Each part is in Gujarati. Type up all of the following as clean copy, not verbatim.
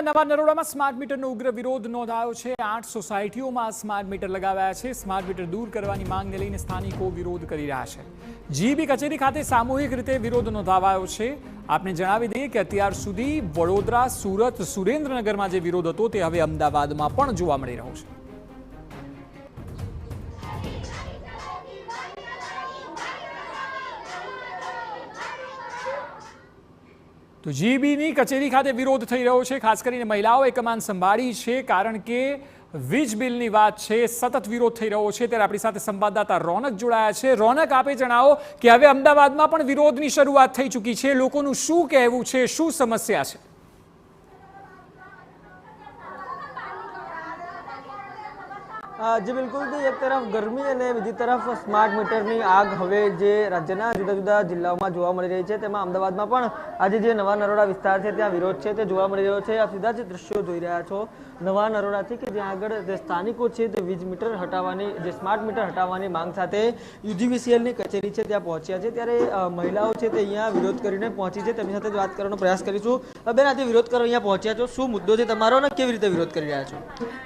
નવા નરોડામાં સ્માર્ટ મીટરનો ઉગ્ર વિરોધ નોંધાયો છે। 8 સોસાયટીઓમાં સ્માર્ટ મીટર લગાવાયા છે। સ્માર્ટ મીટર દૂર કરવાની માંગને લઈને સ્થાનિકો વિરોધ કરી રહ્યા છે। જીબી કચેરી ખાતે સામૂહિક રીતે વિરોધ નોંધાવાયો છે। આપને જણાવી દઈએ કે અત્યાર સુધી વડોદરા, સુરત, સુરેન્દ્રનગરમાં જે વિરોધ હતો તે હવે અમદાવાદમાં પણ જોવા મળી રહ્યો છે। तो जीबीनी कचेरी खाते विरोध थई रह्यो छे। खास करीने महिलाओए कमान संभाળી છે કારણ કે વીજ બિલની વાત છે, સતત વિરોધ થઈ રહ્યો છે। ત્યારે આપણી સાથે સંવાદદાતા રોનક જોડાયા છે। રોનક, આપે જણાવો કે હવે અમદાવાદમાં પણ વિરોધની શરૂઆત થઈ ચૂકી છે। લોકોનું શું કહેવું છે, શું સમસ્યા છે? जी बिल्कुल थी एक तरफ गर्मी और बीजी तरफ स्मार्ट मीटर की आग हवे जे राज्यना जुदा जुदा जिल्लाओं में जोवा मळी रही है। तेमां अमदावाद में पण आज जे नवा नरोड़ा विस्तार है त्यां विरोध है ते जोवा मळी रह्यो छे। आप सीधा ज दृश्यों जोई रह्या छो नवा नरोड़ा थी के ज्यां आगळ जे स्थानिको छे ते वीज मीटर हटाववानी जे स्मार्ट मीटर हटाववानी मांग साथे UGVCL ની કચેરી છે ત્યાં પહોંચ્યા છે। ત્યારે મહિલાઓ છે તે અહીંયા વિરોધ કરીને પહોંચી છે। તેમની સાથે જ વાત કરવાનો પ્રયાસ કરીશું। બેન, આજે વિરોધ કરવા અહીંયા પહોંચ્યા છો, શું મુદ્દો છે તમારો અને કેવી રીતે વિરોધ કરી રહ્યા છો?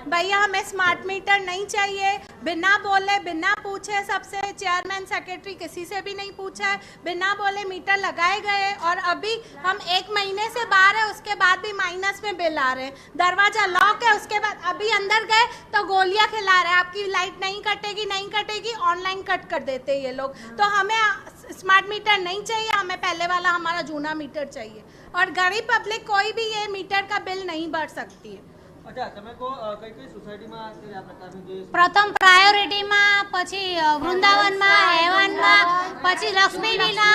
भैया, हमें स्मार्ट मीटर नहीं चाहिए। बिना बोले, बिना पूछे, सबसे चेयरमैन सेक्रेटरी किसी से भी नहीं पूछा है, बिना बोले मीटर लगाए गए और अभी हम 1 महीने से बाहर है, उसके बाद भी माइनस में बिल आ रहे हैं। दरवाजा लॉक है, उसके बाद अभी अंदर गए तो गोलियां खिला रहे हैं, आपकी लाइट नहीं कटेगी, ऑनलाइन कट कर देते हैं ये लोग। तो हमें स्मार्ट मीटर नहीं चाहिए, हमें पहले वाला हमारा जूना मीटर चाहिए। और गरीब पब्लिक कोई भी ये मीटर का बिल नहीं भर सकती है। प्रथम प्रायोरिटी में, पछी वृंदावन में, हेवन में, पछी लक्ष्मी विला,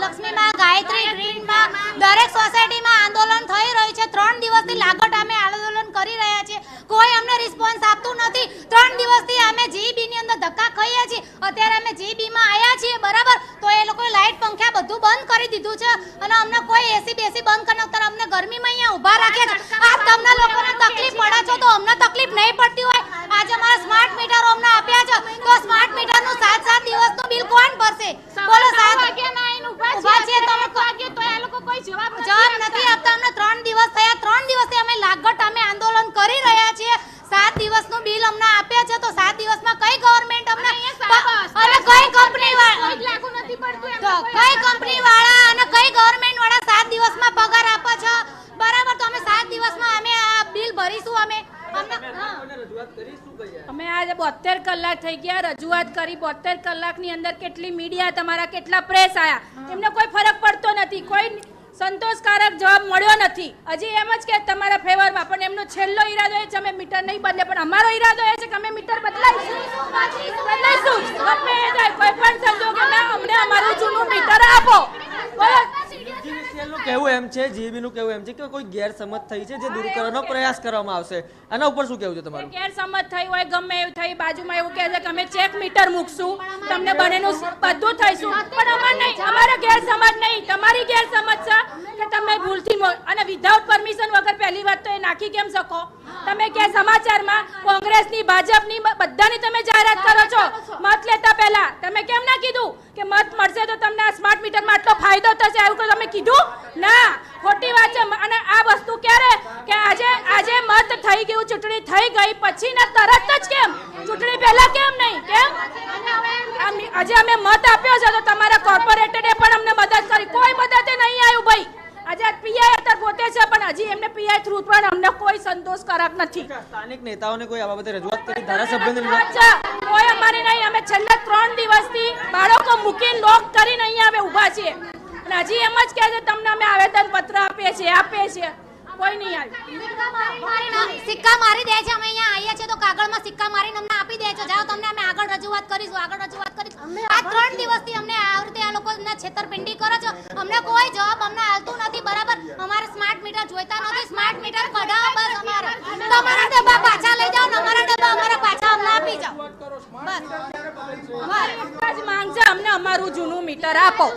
लक्ष्मी में, गायत्री ग्रीन में, दरेक सोसायटी में आंदोलन थई रह्युं छे। 3 दिवसथी लागट अमे आंदोलन करी रह्या छीए, कोई अमने रिस्पोन्स आपतुं नथी। 3 दिवसथी अमे जीबी नी अंदर धक्का खाઈએ छीए। अत्यारे अमे जीबी में आया छीए, बराबर, तो ए लोकोए लाइट पंखा बधुं बंद करी दीधुं छे अने अमने कोई एसी बेसी बंद करने अत्यारे अमने गर्मी में अहींया ऊभा राख्या छे। आ तमने लोकोने तकलीफ पड़े छे तो अमने तकलीफ नहीं पड़ती होय। आज अमारा स्मार्ट मीटर अमने आप्या छे तो स्मार्ट मीटर नु 7-7 दिवस नु बिल कोण भरशे? बोलो, 7 वाग्या ना आईने ऊभा छे तो वाग्या तो ए लोको कोई जवाब નથી આપતા। અમને 3 દિવસ થયા, 3 દિવસથી અમે लागट અમે આંદોલન કરી રહ્યા છીએ। 7 દિવસનું બિલ અમને આપ્યા છે તો 7 દિવસમાં કઈ ગવર્નમેન્ટ અમને અને કઈ કંપની વાળા લાગુ નથી પડતું, તો કઈ કંપની વાળા અને કઈ ગવર્નમેન્ટ વાળા 7 દિવસમાં પગાર આપે છે, બરાબર? તો અમે 7 દિવસમાં અમે આ બિલ ભરીશું। અમે आज 72 કલાક થઈ ગયા રજૂઆત કરી। 72 કલાકની અંદર કેટલી મીડિયા, તમારા કેટલા પ્રેસ આયા, એમને કોઈ ફરક પડતો નથી, કોઈ સંતોષકારક જવાબ મળ્યો નથી। હજી એમ જ કે તમારા ફેવરમાં, પણ એમનો છેલ્લો ઈરાદો એ છે અમે મીટર નહીં બદલે, પણ અમારો ઈરાદો એ છે કે અમે મીટર બદલાઈશું। ગમે એ જાય, કોઈ પણ સંજોગોમાં અમને અમારું જૂનું મીટર આપો। કેવું એમ છે, જીબી નું કેવું એમ છે કે કોઈ ગેરસમજ થઈ છે જે દૂર કરવાનો પ્રયાસ કરવામાં આવશે। આના ઉપર શું કહેવું છે તમારું? ગેરસમજ થઈ હોય, ગમે એવું થઈ, બાજુમાં એવું કહે છે કે અમે ચેક મીટર મૂકશું, તમને બનેનું બધું થઈશું, પણ અમાર નહીં, અમારે ગેરસમજ નહીં, તમારી ગેરસમજ છે કે તમે ભૂલથી અને વિધાઉટ પરમિશન વગર પહેલી વાત તો એ નાખી કેમ શકો? તમે કે સમાચારમાં કોંગ્રેસની, ભાજપની બધાની તમે જાહેરાત કરો છો મત લેતા પહેલા, તમે કેમ ના કીધું કે મત મળશે તો તમને આ સ્માર્ટ મીટરમાં આટલો ફાયદો થશે? એવું તમે કીધું ના, ખોટી વાત છે। અને આ વસ્તુ ક્યારે કે આજે મત થઈ ગયું, ચૂંટણી થઈ ગઈ પછી ના તરત જ કેમ? ચૂંટણી પહેલા કેમ નહીં? કેમ આજે અમે મત આપ્યો છે તો તમારા કોર્પોરેટરે પણ અમને મદદ કરી, કોઈ મદદ નહીં આવ્યું ભાઈ। આજે પીઆઈ અત્યારે પોતે છે પણ હજી એમને પીઆઈ થ્રુ પણ અમને કોઈ સંતોષકારક નથી। સ્થાનિક નેતાઓને કોઈ આ બાબતે રજૂઆત કરી, ધારાસભ્યને કોઈ અમારી નહીં। અમે છેલ્લા 3 દિવસથી બાળકો મૂકીને લોક કરીને અહીંયા અમે ઊભા છીએ અને હજી એમ જ કહે છે તમને અમે આવેદન પત્ર આપીએ છીએ, કોઈ નહીં આવ્યું। સિક્કા મારી દે છે। અમે અહીંયા આયા છે તો કાગળમાં સિક્કા મારીને અમને આપી દે છે, જાઓ તમને અમે આગળ રજૂઆત કરીશું। આ 3 દિવસથી અમને આ રીતે આ લોકો છેતરપિંડી કરે છે, અમને કોઈ જવાબ અમને આવતું નથી, બરાબર? અમારે સ્માર્ટ મીટર જોઈતા નથી, સ્માર્ટ મીટર કઢાવો બસ અમારે। તમારા ડબ્બા પાછા લઈ જાઓ ને અમારા ડબ્બા અમારા પાછા અમને આપી જાઓ, બસ માંગ છે અમને અમારું જૂનું મીટર આપો,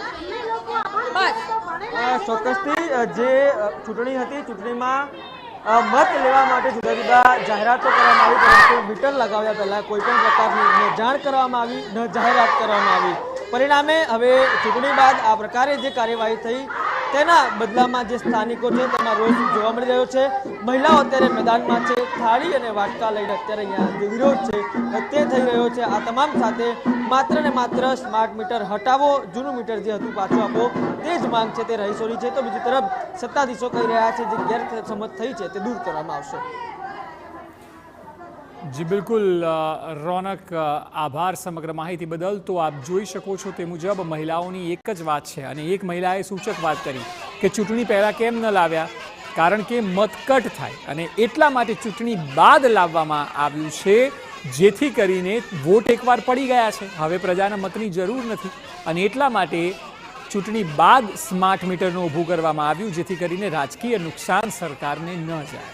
બસ। ચોક્કસથી જે ચૂંટણી હતી, ચૂંટણીમાં મત લેવા માટે જુદા જુદા જાહેરાતો કરવામાં આવી, પરંતુ મીટર લગાવ્યા પહેલા કોઈ પણ પ્રકારની ન જાણ કરવામાં આવી, ન જાહેરાત કરવામાં આવી। પરિણામે હવે ચૂંટણી બાદ આ પ્રકારે જે કાર્યવાહી થઈ તેના બદલામાં જે સ્થાનિકો છે તેમાં રોષ જોવા મળી રહ્યો છે। મહિલાઓ અત્યારે મેદાનમાં છે, થાળી અને વાટકા લઈને અત્યારે અહીંયા જે વિરોધ છે તે થઈ રહ્યો છે। આ તમામ સાથે માત્ર ને માત્ર સ્માર્ટ મીટર હટાવો, જૂનું મીટર જે હતું પાછું આપો, તે જ માંગ છે તે રહીશોની છે। તો બીજી તરફ સત્તાધીશો કહી રહ્યા છે જે ગેરસમજ થઈ છે તે દૂર કરવામાં આવશે। જી બિલકુલ રોનક, આભાર સમગ્ર માહિતી બદલ। તો આપ જોઈ શકો છો તે મુજબ મહિલાઓની એક જ વાત છે અને એક મહિલાએ સૂચક વાત કરી કે ચૂંટણી પહેલાં કેમ ન લાવ્યા, કારણ કે મતકટ થાય અને એટલા માટે ચૂંટણી બાદ લાવવામાં આવ્યું છે, જેથી કરીને વોટ એકવાર પડી ગયા છે, હવે પ્રજાના મતની જરૂર નથી અને એટલા માટે ચૂંટણી બાદ સ્માર્ટ મીટરનું ઊભું કરવામાં આવ્યું, જેથી કરીને રાજકીય નુકસાન સરકારને ન જાય।